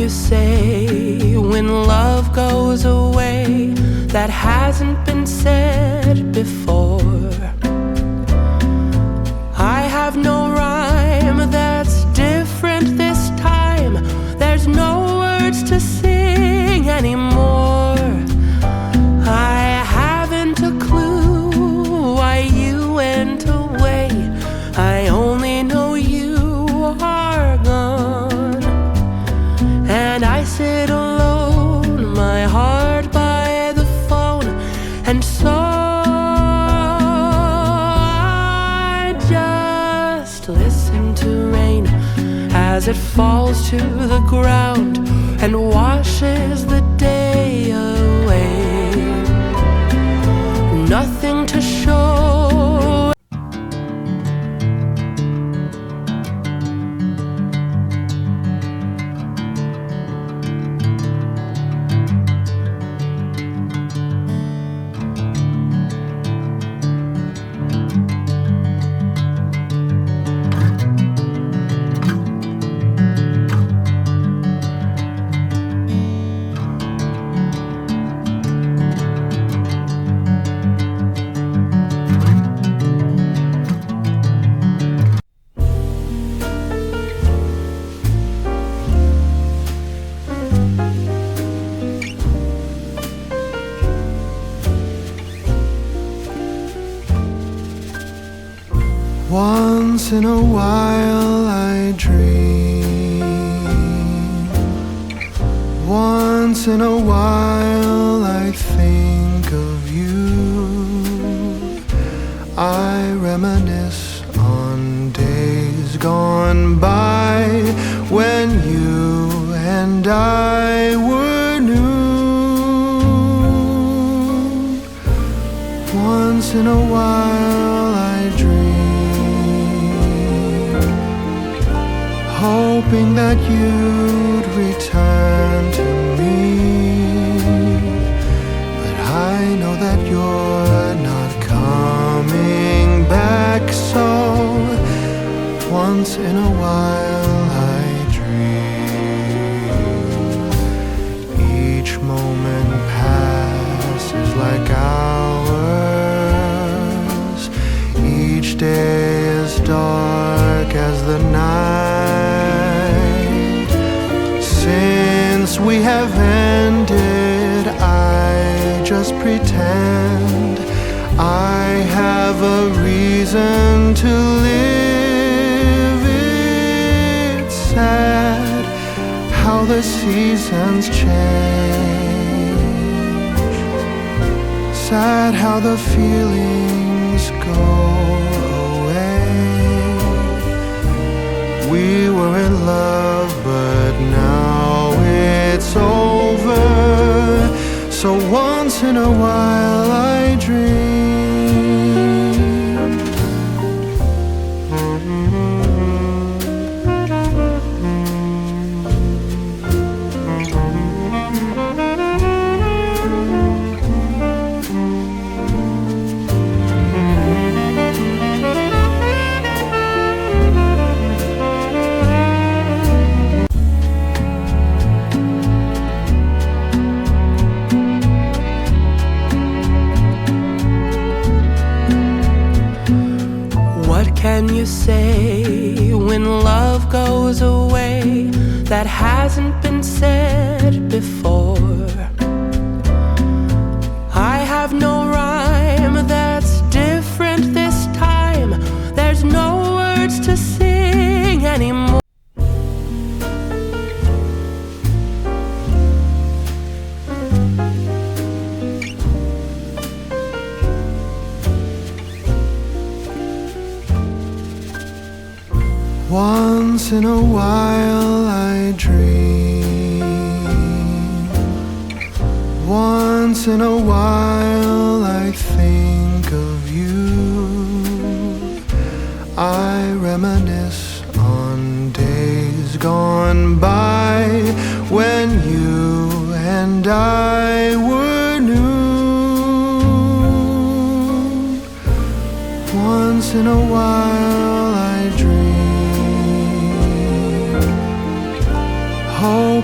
you say when love goes away that hasn't been said before? I have no rhyme that's different this time. There's no words to sing anymore. I haven't a clue why you went away. I only know you are gone, and I sit alone, my heart by the phone, and so I just listen to rain as it falls to the ground and washes the day away. Nothing to show. Once in a while I dream. Once in a while I think of you. I reminisce on days gone by when you and I were new. Once in a while I dream, hoping that you'd return to me. But I know that you're not coming back, so once in a while I dream. Each moment passes like hours. Each day is dark as the night. Since we have ended, I just pretend I have a reason to live. It's sad how the seasons change. Sad how the feelings go away. We were in love, but now it's over. So once in a while I dream. Can you say when love goes away that hasn't been said before? I have no rhyme that's different this time. There's no words to sing anymore. Once in a while I dream. Once in a while I think of you. I reminisce on days gone by when you and I were new. Once in a while I dream,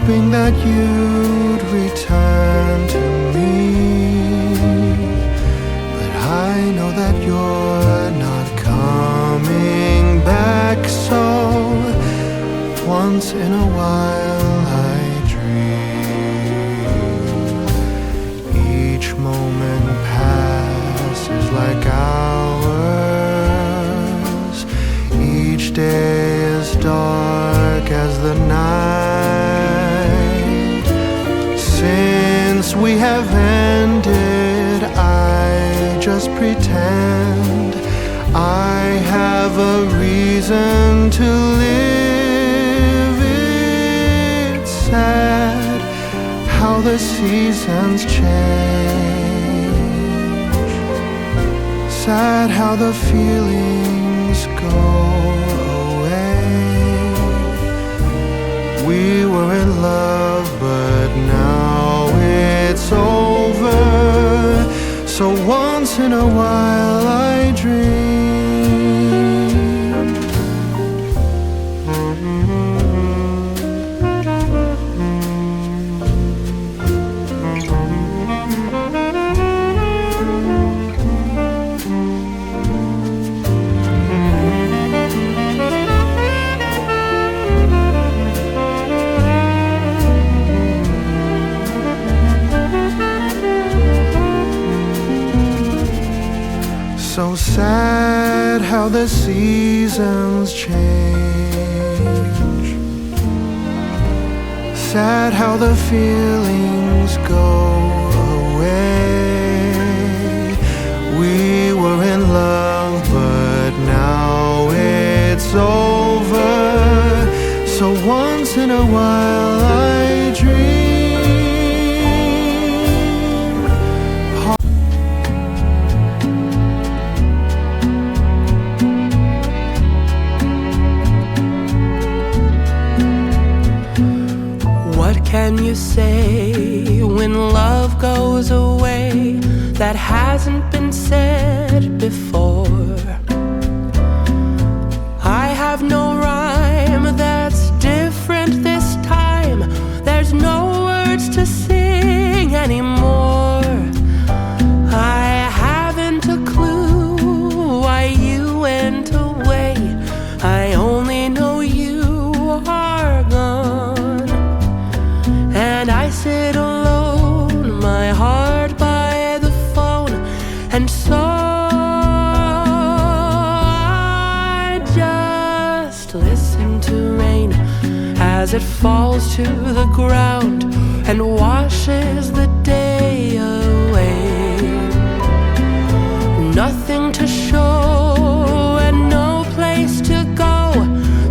hoping that you'd return to me. But I know that you're not coming back, so once in a while I dream. Each moment passes like hours. Each day is dark as the night. Since we have ended, I just pretend I have a reason to live. It's sad how the seasons change. Sad how the feelings go away. We were in love, but now it's over. So once in a while I dream. So sad how the seasons change. Sad how the feelings go away. We were in love, but now it's over. So once in a while I dream. What can you say when love goes away that hasn't been said before? I have no rhyme that's different this time. There's no words to sing anymore. I haven't a clue why you went away. I only know you are gone. And I sit alone, my heart by the phone. And so I just listen to rain as it falls to the ground and washes the day away. Nothing to show and no place to go.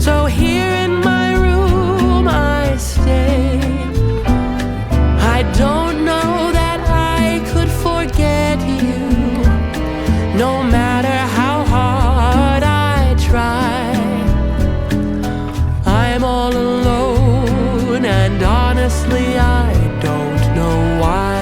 So here in my room I stay. I don't know that I could forget you, no matter how hard I try. I'm all alone, and honestly I don't know why.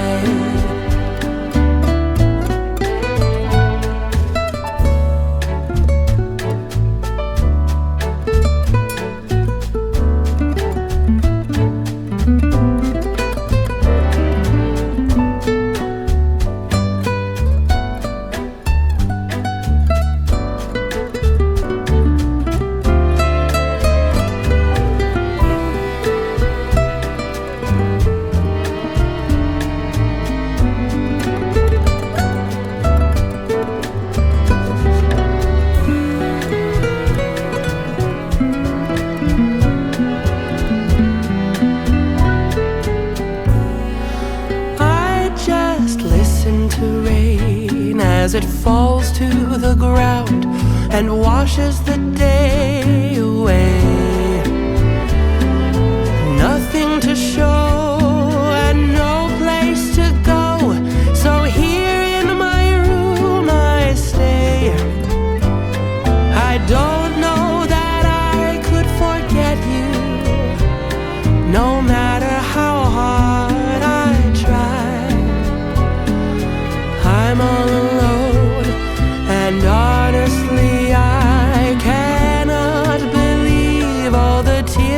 As it falls to the ground and washes the day away. Nothing to show and no place to go. So here in my room I stay. I don't know that I could forget you, no matter how hard I try. I'm all alone, and honestly I cannot believe all the tears